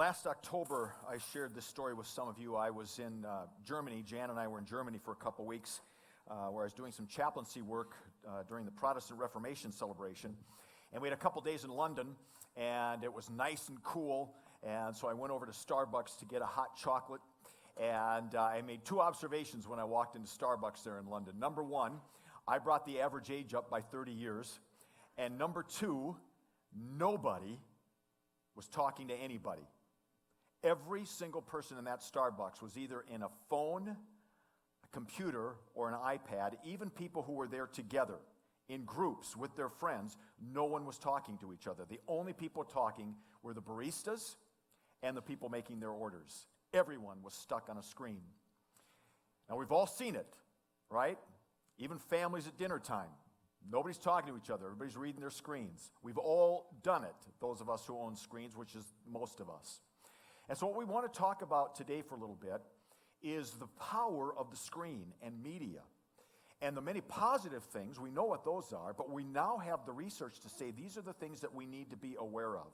Last October, I shared this story with some of you. I was in Germany. Jan and I were in Germany for a couple weeks where I was doing some chaplaincy work during the Protestant Reformation celebration. And we had a couple days in London, and it was nice and cool. And so I went over to Starbucks to get a hot chocolate. And I made two observations when I walked into Starbucks there in London. Number one, I brought the average age up by 30 years. And number two, nobody was talking to anybody. Every single person in that Starbucks was either in a phone, a computer, or an iPad. Even people who were there together in groups with their friends, no one was talking to each other. The only people talking were the baristas and the people making their orders. Everyone was stuck on a screen. Now, we've all seen it, right? Even families at dinner time. Nobody's talking to each other. Everybody's reading their screens. We've all done it, those of us who own screens, which is most of us. And so what we want to talk about today for a little bit is the power of the screen and media. And the many positive things, we know what those are, but we now have the research to say these are the things that we need to be aware of.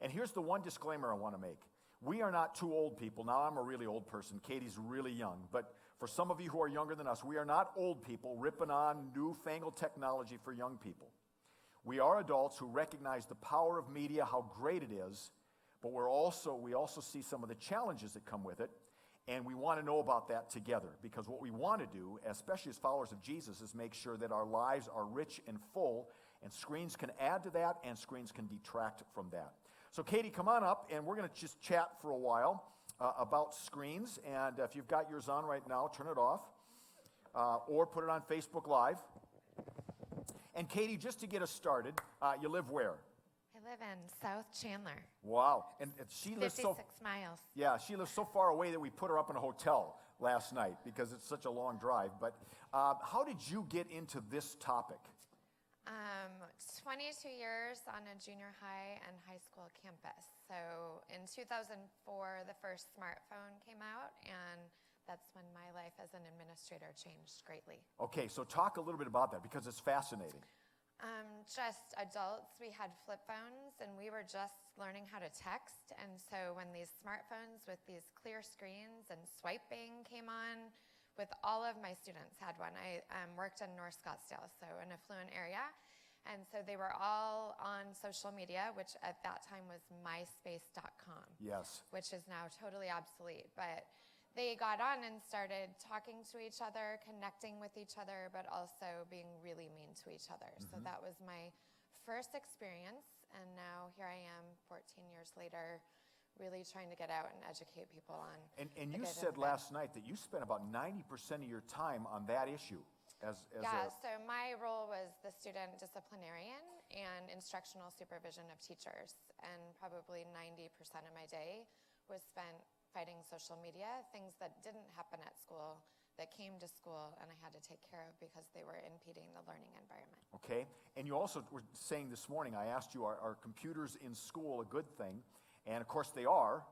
And here's the one disclaimer I want to make. We are not two old people. Now, I'm a really old person. Katie's really young. But for some of you who are younger than us, we are not old people ripping on newfangled technology for young people. We are adults who recognize the power of media, how great it is, but we also see some of the challenges that come with it, and we want to know about that together, because what we want to do, especially as followers of Jesus, is make sure that our lives are rich and full, and screens can add to that, and screens can detract from that. So Katie, come on up, and we're going to just chat for a while about screens, and if you've got yours on right now, turn it off, or put it on Facebook Live. And Katie, just to get us started, you live where? I live in South Chandler. Wow. And she lives 56 miles. Yeah, she lives so far away that we put her up in a hotel last night because it's such a long drive. But how did you get into this topic? 22 years on a junior high and high school campus. So in 2004, the first smartphone came out, and that's when my life as an administrator changed greatly. Okay, so talk a little bit about that because it's fascinating. Just adults, we had flip phones, and we were just learning how to text. And so when these smartphones with these clear screens and swiping came on, with all of my students had one. I worked in North Scottsdale, so an affluent area. And so they were all on social media, which at that time was myspace.com. Yes. Which is now totally obsolete. But they got on and started talking to each other, connecting with each other, but also being really mean to each other. Mm-hmm. So that was my first experience. And now here I am 14 years later, really trying to get out and educate people on. And you said last night that you spent about 90% of your time on that issue. So my role was the student disciplinarian and instructional supervision of teachers. And probably 90% of my day was spent fighting social media, things that didn't happen at school, that came to school, and I had to take care of because they were impeding the learning environment. Okay. And you also were saying this morning, I asked you, are computers in school a good thing? And of course they are,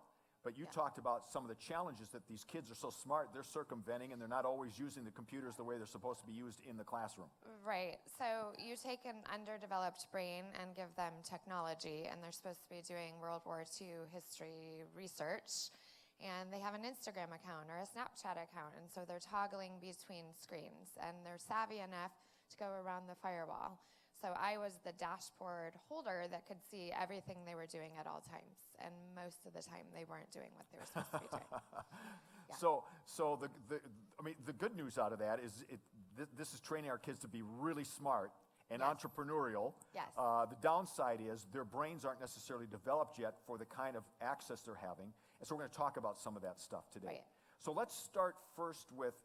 but you talked about some of the challenges that these kids are so smart, they're circumventing, and they're not always using the computers the way they're supposed to be used in the classroom. Right. So you take an underdeveloped brain and give them technology, and they're supposed to be doing World War II history research, and they have an Instagram account or a Snapchat account, and so they're toggling between screens, and they're savvy enough to go around the firewall. So I was the dashboard holder that could see everything they were doing at all times. And most of the time, they weren't doing what they were supposed to be doing. Yeah. So the good news out of that is this is training our kids to be really smart and entrepreneurial. Yes. The downside is their brains aren't necessarily developed yet for the kind of access they're having. And so we're going to talk about some of that stuff today. Right. So let's start first with,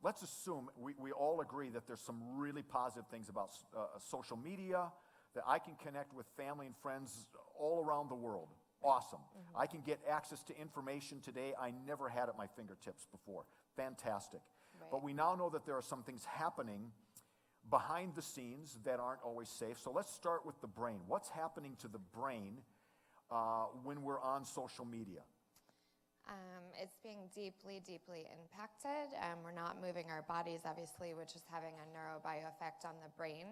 let's assume we all agree that there's some really positive things about social media, that I can connect with family and friends all around the world. Awesome. Mm-hmm. I can get access to information today I never had at my fingertips before. Fantastic. Right. But we now know that there are some things happening behind the scenes that aren't always safe. So let's start with the brain. What's happening to the brain when we're on social media? It's being deeply, deeply impacted. We're not moving our bodies, obviously, which is having a neurobio effect on the brain.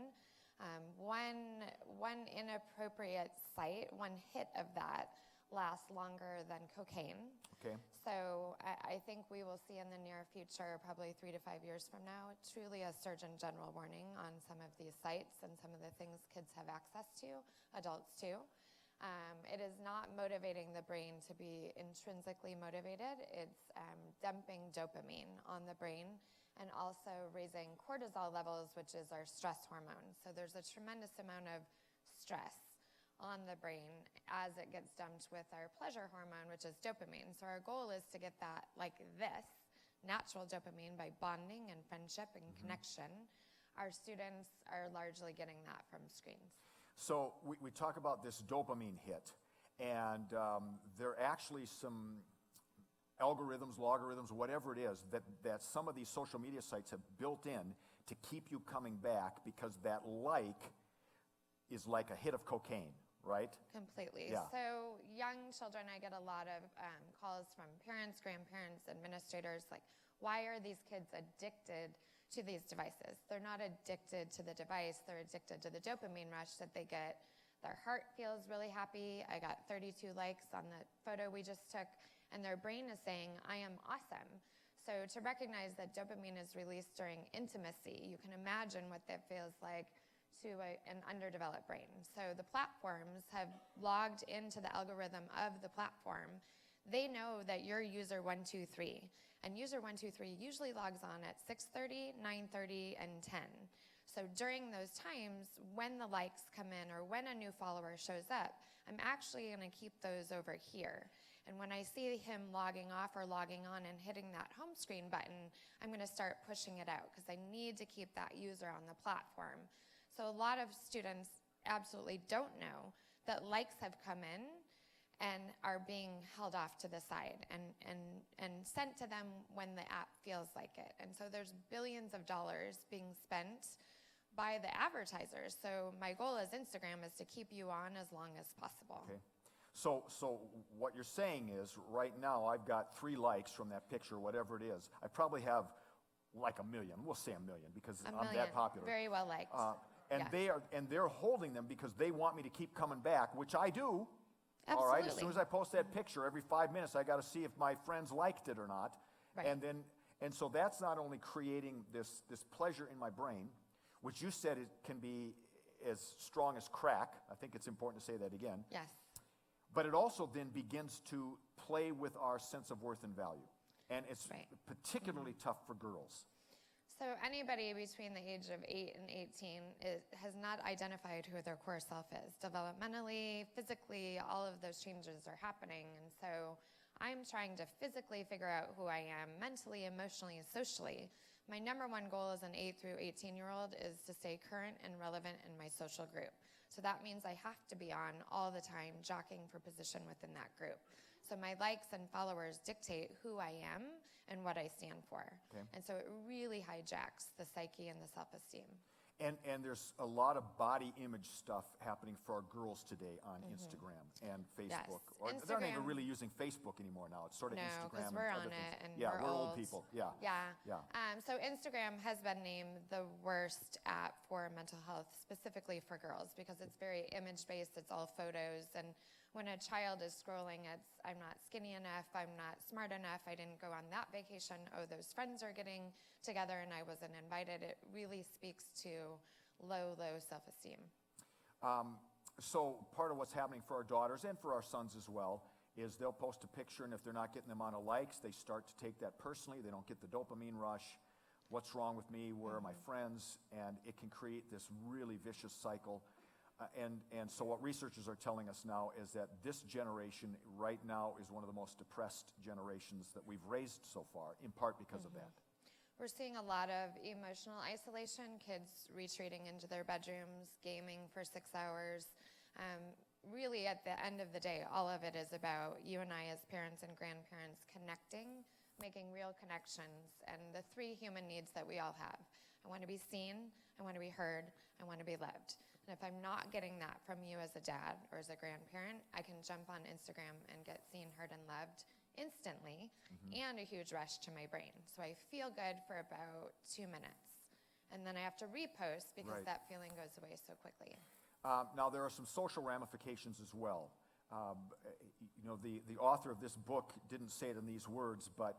One inappropriate site, one hit of that last longer than cocaine. Okay. So I think we will see in the near future, probably 3 to 5 years from now, truly a Surgeon General warning on some of these sites and some of the things kids have access to, adults too. It is not motivating the brain to be intrinsically motivated. It's dumping dopamine on the brain and also raising cortisol levels, which is our stress hormone. So there's a tremendous amount of stress on the brain as it gets dumped with our pleasure hormone, which is dopamine. So our goal is to get that like this, natural dopamine by bonding and friendship and connection. Our students are largely getting that from screens. So we talk about this dopamine hit, and there are actually some algorithms, logarithms, whatever it is, that some of these social media sites have built in to keep you coming back, because that like is like a hit of cocaine, right? Completely. Yeah. So young children, I get a lot of calls from parents, grandparents, administrators, like, why are these kids addicted to these devices? They're not addicted to the device, they're addicted to the dopamine rush that they get. Their heart feels really happy. I got 32 likes on the photo we just took, and their brain is saying, I am awesome. So to recognize that dopamine is released during intimacy, you can imagine what that feels like to an underdeveloped brain. So the platforms have logged into the algorithm of the platform. They know that you're user 123, and user 123 usually logs on at 6:30, 9:30, and 10. So during those times, when the likes come in or when a new follower shows up, I'm actually going to keep those over here. And when I see him logging off or logging on and hitting that home screen button, I'm going to start pushing it out because I need to keep that user on the platform. So a lot of students absolutely don't know that likes have come in and are being held off to the side and sent to them when the app feels like it. And so there's billions of dollars being spent by the advertisers. So my goal as Instagram is to keep you on as long as possible. Okay. So what you're saying is, right now I've got 3 likes from that picture, whatever it is. I probably have like 1 million. We'll say 1 million because I'm that popular. Very well liked. And Yes. they're holding them because they want me to keep coming back, which I do. Absolutely. All right. As soon as I post that picture, every 5 minutes I got to see if my friends liked it or not. Right. And so that's not only creating this pleasure in my brain, which you said it can be as strong as crack. I think it's important to say that again. Yes. But it also then begins to play with our sense of worth and value. And it's particularly tough for girls. So anybody between the age of 8 and 18 has not identified who their core self is. Developmentally, physically, all of those changes are happening. And so I'm trying to physically figure out who I am mentally, emotionally, socially. My number one goal as an 8 through 18-year-old is to stay current and relevant in my social group. So that means I have to be on all the time, jockeying for position within that group. So my likes and followers dictate who I am and what I stand for. Okay. And so it really hijacks the psyche and the self-esteem. And there's a lot of body image stuff happening for our girls today on Instagram and Facebook. Yes. Or they're not even really using Facebook anymore now. It's sort of Instagram. No, because we're on it and we're old. old people. Yeah. Yeah. So Instagram has been named the worst app for mental health, specifically for girls, because it's very image-based. It's all photos. And when a child is scrolling, it's, I'm not skinny enough, I'm not smart enough, I didn't go on that vacation, oh, those friends are getting together and I wasn't invited. It really speaks to low self-esteem. So part of what's happening for our daughters and for our sons as well is they'll post a picture, and if they're not getting the amount of likes, they start to take that personally. They don't get the dopamine rush. What's wrong with me? Where are my friends? And it can create this really vicious cycle. And so what researchers are telling us now is that this generation right now is one of the most depressed generations that we've raised so far, in part because of that. We're seeing a lot of emotional isolation, kids retreating into their bedrooms, gaming for 6 hours. Really, at the end of the day, all of it is about you and I as parents and grandparents connecting, making real connections, and the 3 human needs that we all have. I want to be seen, I want to be heard, I want to be loved. And if I'm not getting that from you as a dad or as a grandparent, I can jump on Instagram and get seen, heard, and loved instantly, and a huge rush to my brain. So I feel good for about 2 minutes. And then I have to repost because that feeling goes away so quickly. Now, there are some social ramifications as well. the author of this book didn't say it in these words, but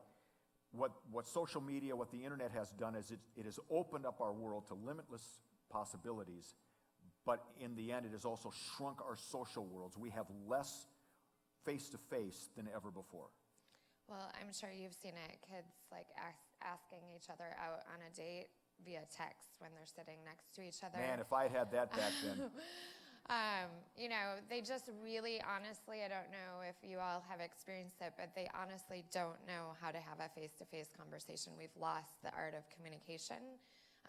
what social media, what the internet has done is it has opened up our world to limitless possibilities, but in the end it has also shrunk our social worlds. We have less face-to-face than ever before. Well, I'm sure you've seen it, kids like asking each other out on a date via text when they're sitting next to each other. Man, if I had that back then. They just really honestly, I don't know if you all have experienced it, but they honestly don't know how to have a face-to-face conversation. We've lost the art of communication.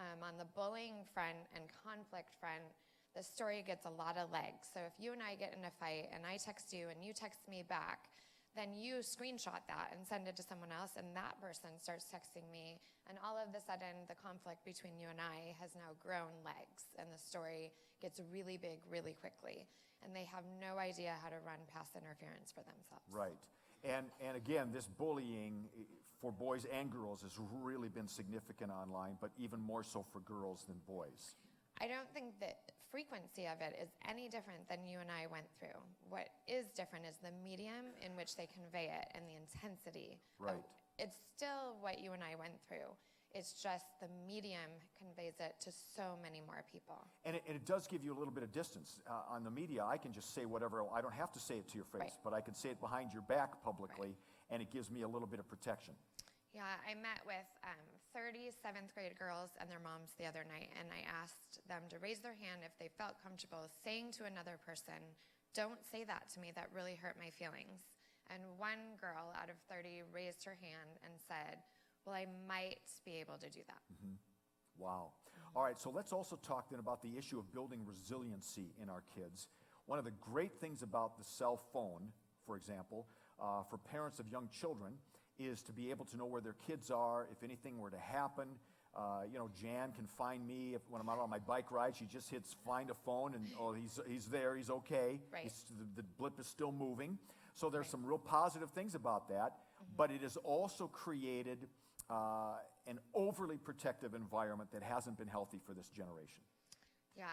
On the bullying front and conflict front, the story gets a lot of legs. So if you and I get in a fight and I text you and you text me back, then you screenshot that and send it to someone else, and that person starts texting me, and all of a sudden the conflict between you and I has now grown legs, and the story gets really big really quickly, and they have no idea how to run past interference for themselves. Right. And again, this bullying for boys and girls has really been significant online, but even more so for girls than boys. I don't think the frequency of it is any different than you and I went through. What is different is the medium in which they convey it and the intensity. Right. It's still what you and I went through. It's just the medium conveys it to so many more people. And it does give you a little bit of distance. On the media, I can just say whatever. I don't have to say it to your face, Right. but I can say it behind your back publicly, Right. and it gives me a little bit of protection. Yeah, I met with 30 7th grade girls and their moms the other night, and I asked them to raise their hand if they felt comfortable saying to another person, "Don't say that to me, that really hurt my feelings." And one girl out of 30 raised her hand and said, "Well, I might be able to do that." Mm-hmm. Wow. All right, so let's also talk then about the issue of building resiliency in our kids. One of the great things about the cell phone, for example, for parents of young children, is to be able to know where their kids are if anything were to happen. Jan can find me when I'm out on my bike ride. She just hits find a phone, and he's there, he's okay. Right. The blip is still moving. So there's some real positive things about that, but it has also created an overly protective environment that hasn't been healthy for this generation. Yeah,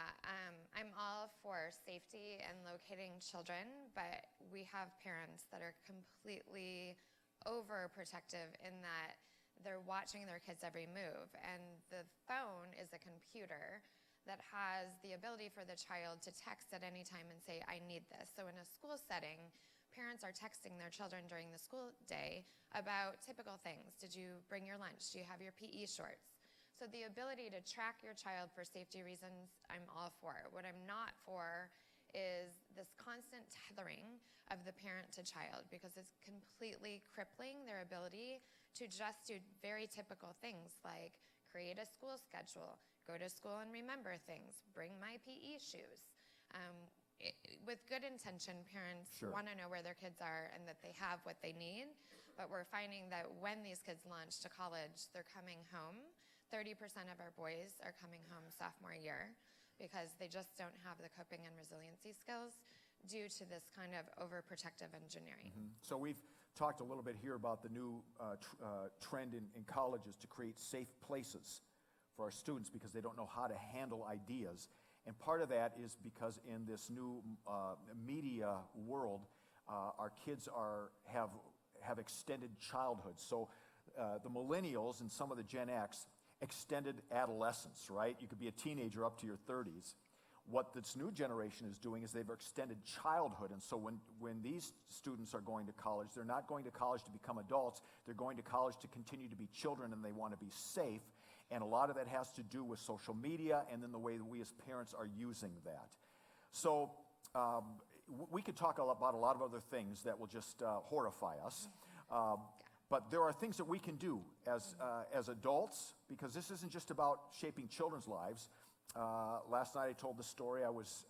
I'm all for safety and locating children, but we have parents that are completely overprotective in that they're watching their kids' every move. And the phone is a computer that has the ability for the child to text at any time and say, "I need this." So in a school setting, parents are texting their children during the school day about typical things. Did you bring your lunch? Do you have your PE shorts? So the ability to track your child for safety reasons, I'm all for. What I'm not for is this constant tethering of the parent to child, because it's completely crippling their ability to just do very typical things like create a school schedule, go to school and remember things, bring my PE shoes. With good intention, parents Sure. want to know where their kids are and that they have what they need, but we're finding that when these kids launch to college, they're coming home. 30% of our boys are coming home sophomore year because they just don't have the coping and resiliency skills due to this kind of overprotective engineering. Mm-hmm. So we've talked a little bit here about the new trend in colleges to create safe places for our students because they don't know how to handle ideas. And part of that is because in this new media world, our kids have extended childhood. So the millennials and some of the Gen X extended adolescence, right? You could be a teenager up to your 30s. What this new generation is doing is they've extended childhood. And so when these students are going to college, they're not going to college to become adults. They're going to college to continue to be children, and they want to be safe. And a lot of that has to do with social media and then the way that we as parents are using that. So we could talk about a lot of other things that will just horrify us. But there are things that we can do as adults, because this isn't just about shaping children's lives. Last night I told the story. I was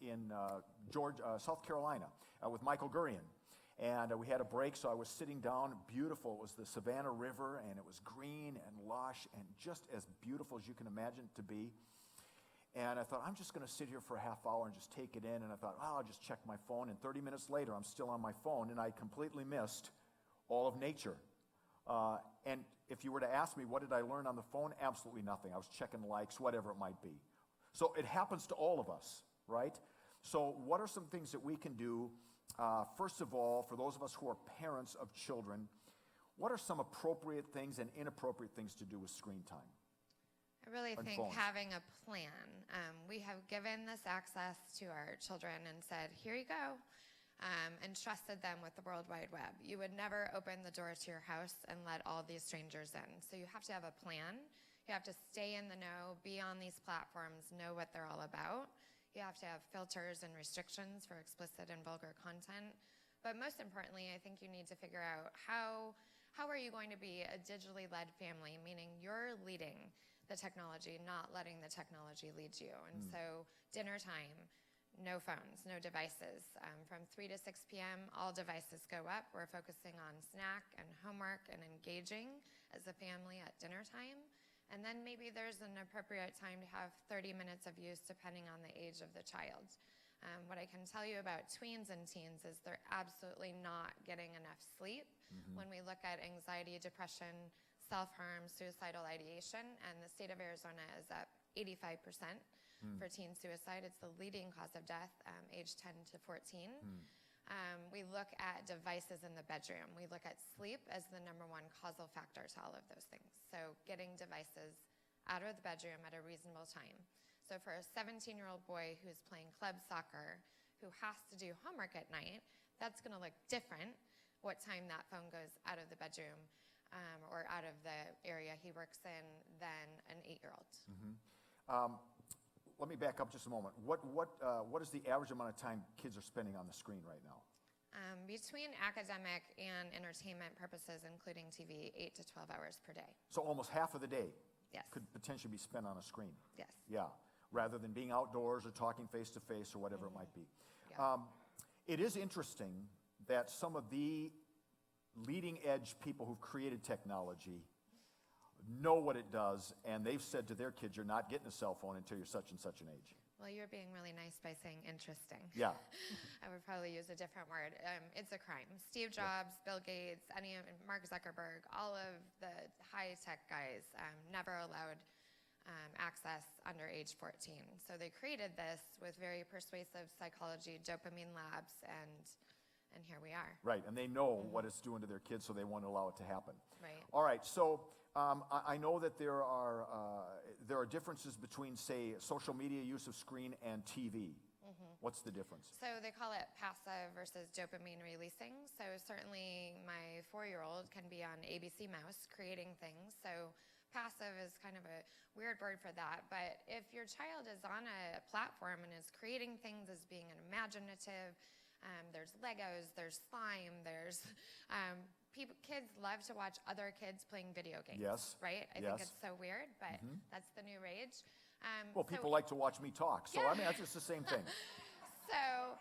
in South Carolina with Michael Gurian. And we had a break, so I was sitting down. Beautiful. It was the Savannah River, and it was green and lush and just as beautiful as you can imagine it to be. And I thought, I'm just going to sit here for a half hour and just take it in. And I thought, I'll just check my phone. And 30 minutes later, I'm still on my phone, and I completely missed all of nature. And if you were to ask me, what did I learn on the phone? Absolutely nothing. I was checking likes, whatever it might be. So it happens to all of us, right? So what are some things that we can do First of all, for those of us who are parents of children, what are some appropriate things and inappropriate things to do with screen time? I really On think phones. having a plan. We have given this access to our children and said, here you go, and trusted them with the World Wide Web. You would never open the door to your house and let all these strangers in. So you have to have a plan. You have to stay in the know, be on these platforms, know what they're all about. You have to have filters and restrictions for explicit and vulgar content. But most importantly, I think you need to figure out how are you going to be a digitally led family, meaning you're leading the technology, not letting the technology lead you. And so dinner time, no phones, no devices. From 3 to 6 p.m., all devices go up. We're focusing on snack and homework and engaging as a family at dinner time. And then maybe there's an appropriate time to have 30 minutes of use depending on the age of the child. What I can tell you about tweens and teens is they're absolutely not getting enough sleep. When we look at anxiety, depression, self-harm, suicidal ideation, and the state of Arizona is up 85% for teen suicide. It's the leading cause of death, age 10 to 14. We look at devices in the bedroom. We look at sleep as the number one causal factor to all of those things. So getting devices out of the bedroom at a reasonable time. So for a 17-year-old boy who's playing club soccer, who has to do homework at night, that's going to look different what time that phone goes out of the bedroom or out of the area he works in than an 8-year-old. Let me back up just a moment. What is the average amount of time kids are spending on the screen right now? Between academic and entertainment purposes, including TV, 8 to 12 hours per day. So almost half of the day Yes. could potentially be spent on a screen. Yes. Yeah, rather than being outdoors or talking face-to-face or whatever it might be. Yeah. It is interesting that some of the leading-edge people who've created technology know what it does, and they've said to their kids, you're not getting a cell phone until you're such and such an age. Well, you're being really nice by saying interesting. Yeah. I would probably use a different word. It's a crime. Steve Jobs, Bill Gates, Mark Zuckerberg, all of the high-tech guys never allowed access under age 14. So they created this with very persuasive psychology, dopamine labs, and here we are. Right, and they know what it's doing to their kids, so they won't allow it to happen. Right. All right, so I know that there are differences between, say, social media use of screen and TV. What's the difference? So they call it passive versus dopamine releasing. So certainly my 4-year-old can be on ABC Mouse creating things. So passive is kind of a weird word for that. But if your child is on a platform and is creating things as being imaginative, there's Legos, there's slime, there's kids love to watch other kids playing video games. Yes. Right? I think it's so weird, but that's the new rage. Well, people like to watch me talk, so I mean, that's just the same thing. So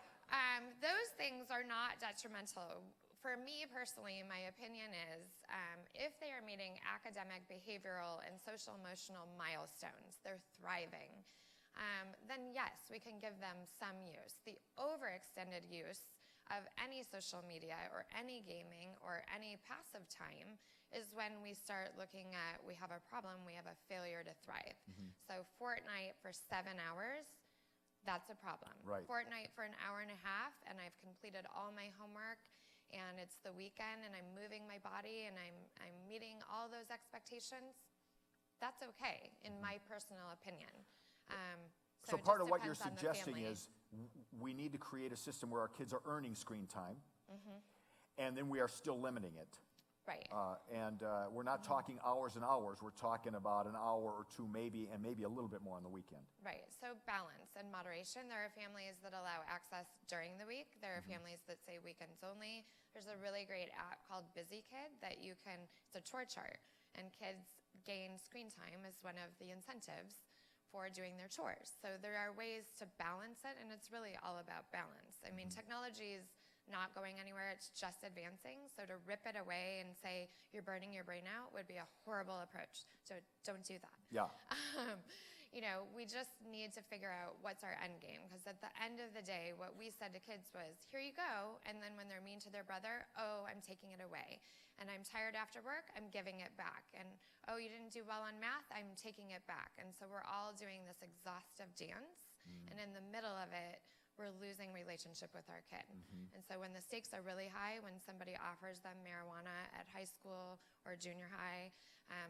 those things are not detrimental. For me personally, my opinion is if they are meeting academic, behavioral, and social emotional milestones, they're thriving, then yes, we can give them some use. The overextended use of any social media or any gaming or any passive time is when we start looking at we have a problem, we have a failure to thrive. So Fortnite for 7 hours, that's a problem. Right. Fortnite for an hour and a half, and I've completed all my homework, and it's the weekend, and I'm moving my body, and I'm meeting all those expectations. That's okay, in my personal opinion. So it part just of what you're depends on the suggesting family. is we need to create a system where our kids are earning screen time, and then we are still limiting it. Right. We're not talking hours and hours. We're talking about an hour or two maybe, and maybe a little bit more on the weekend. Right. So balance and moderation. There are families that allow access during the week. There are families that say weekends only. There's a really great app called Busy Kid that it's a chore chart, and kids gain screen time as one of the incentives for doing their chores. So there are ways to balance it, and it's really all about balance. I mean, technology is not going anywhere, it's just advancing. So to rip it away and say you're burning your brain out would be a horrible approach. So don't do that. Yeah. We just need to figure out what's our end game. Because at the end of the day, what we said to kids was, here you go. And then when they're mean to their brother, oh, I'm taking it away. And I'm tired after work, I'm giving it back. And oh, you didn't do well on math, I'm taking it back. And so we're all doing this exhaustive dance. And in the middle of it, we're losing relationship with our kid. And so when the stakes are really high, when somebody offers them marijuana at high school or junior high,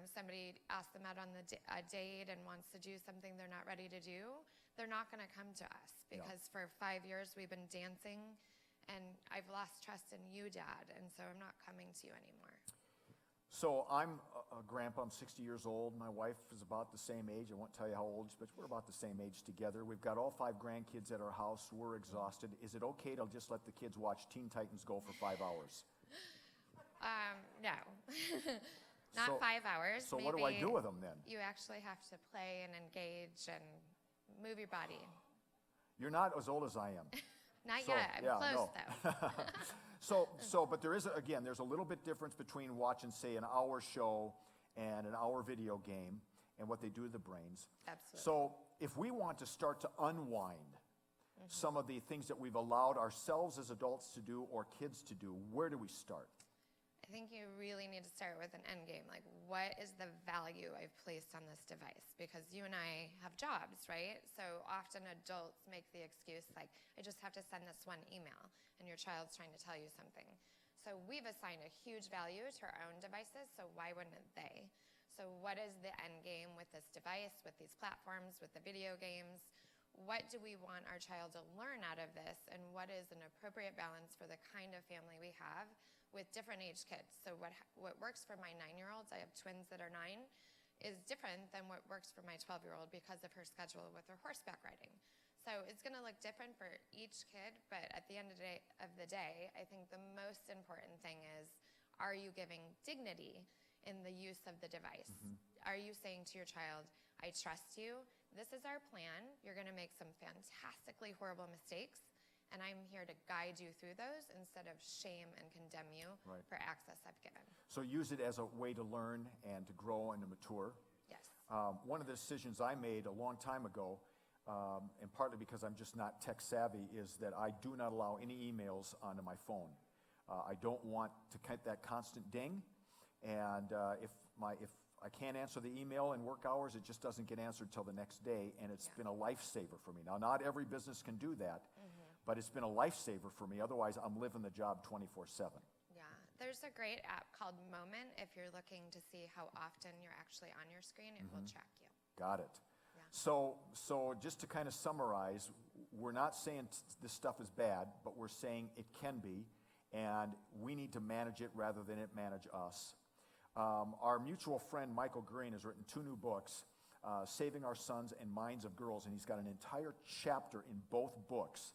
somebody asks them out on a date and wants to do something they're not ready to do, they're not going to come to us because for 5 years we've been dancing and I've lost trust in you, Dad, and so I'm not coming to you anymore. So I'm a grandpa. I'm 60 years old. My wife is about the same age. I won't tell you how old, but we're about the same age together. We've got all 5 grandkids at our house. We're exhausted. Is it okay to just let the kids watch Teen Titans Go for 5 hours? No. Not 5 hours. So what do I do with them then? You actually have to play and engage and move your body. You're not as old as I am. Not yet. I'm close, though. But there is, again, there's a little bit difference between watching, say, an hour show and an hour video game and what they do to the brains. Absolutely. So if we want to start to unwind some of the things that we've allowed ourselves as adults to do or kids to do, where do we start? I think you really need to start with an end game. Like, what is the value I've placed on this device? Because you and I have jobs, right? So often adults make the excuse, like, I just have to send this one email, and your child's trying to tell you something. So we've assigned a huge value to our own devices, so why wouldn't they? So what is the end game with this device, with these platforms, with the video games? What do we want our child to learn out of this, and what is an appropriate balance for the kind of family we have with different age kids? So what works for my 9-year-olds, I have twins that are 9, is different than what works for my 12-year-old because of her schedule with her horseback riding. So it's going to look different for each kid, but at the end of the day, I think the most important thing is, are you giving dignity in the use of the device? Are you saying to your child, I trust you, this is our plan, you're going to make some fantastically horrible mistakes, and I'm here to guide you through those instead of shame and condemn you for access I've given. So use it as a way to learn and to grow and to mature. Yes. One of the decisions I made a long time ago, and partly because I'm just not tech savvy, is that I do not allow any emails onto my phone. I don't want to get that constant ding, and if I can't answer the email in work hours, it just doesn't get answered till the next day, and it's been a lifesaver for me. Now, not every business can do that, but it's been a lifesaver for me. Otherwise, I'm living the job 24/7. Yeah. There's a great app called Moment. If you're looking to see how often you're actually on your screen, it will track you. Got it. Yeah. So just to kind of summarize, we're not saying this stuff is bad, but we're saying it can be, and we need to manage it rather than it manage us. Our mutual friend, Michael Gurian, has written 2 new books, Saving Our Sons and Minds of Girls, and he's got an entire chapter in both books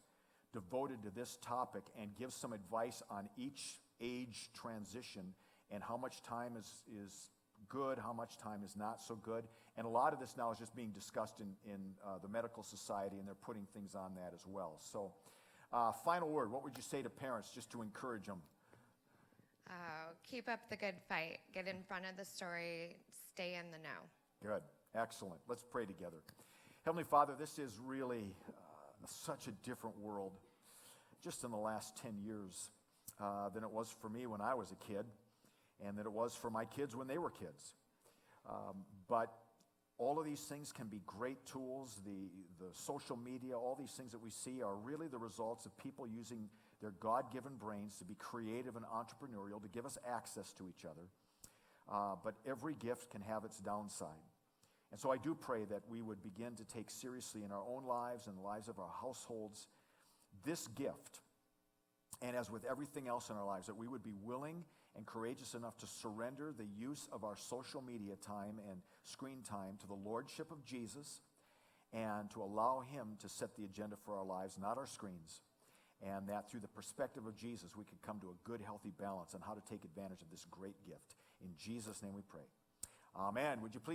devoted to this topic and gives some advice on each age transition and how much time is good, how much time is not so good. And a lot of this now is just being discussed in the medical society, and they're putting things on that as well. So final word, what would you say to parents just to encourage them? Keep up the good fight. Get in front of the story. Stay in the know. Good. Excellent. Let's pray together. Heavenly Father, this is really such a different world just in the last 10 years than it was for me when I was a kid, and that it was for my kids when they were kids. But all of these things can be great tools. The social media, all these things that we see are really the results of people using their God-given brains to be creative and entrepreneurial, to give us access to each other. But every gift can have its downside. And so I do pray that we would begin to take seriously in our own lives and the lives of our households this gift, and as with everything else in our lives, that we would be willing and courageous enough to surrender the use of our social media time and screen time to the lordship of Jesus, and to allow him to set the agenda for our lives, not our screens, and that through the perspective of Jesus we could come to a good, healthy balance on how to take advantage of this great gift. In Jesus' name we pray. Amen. Would you please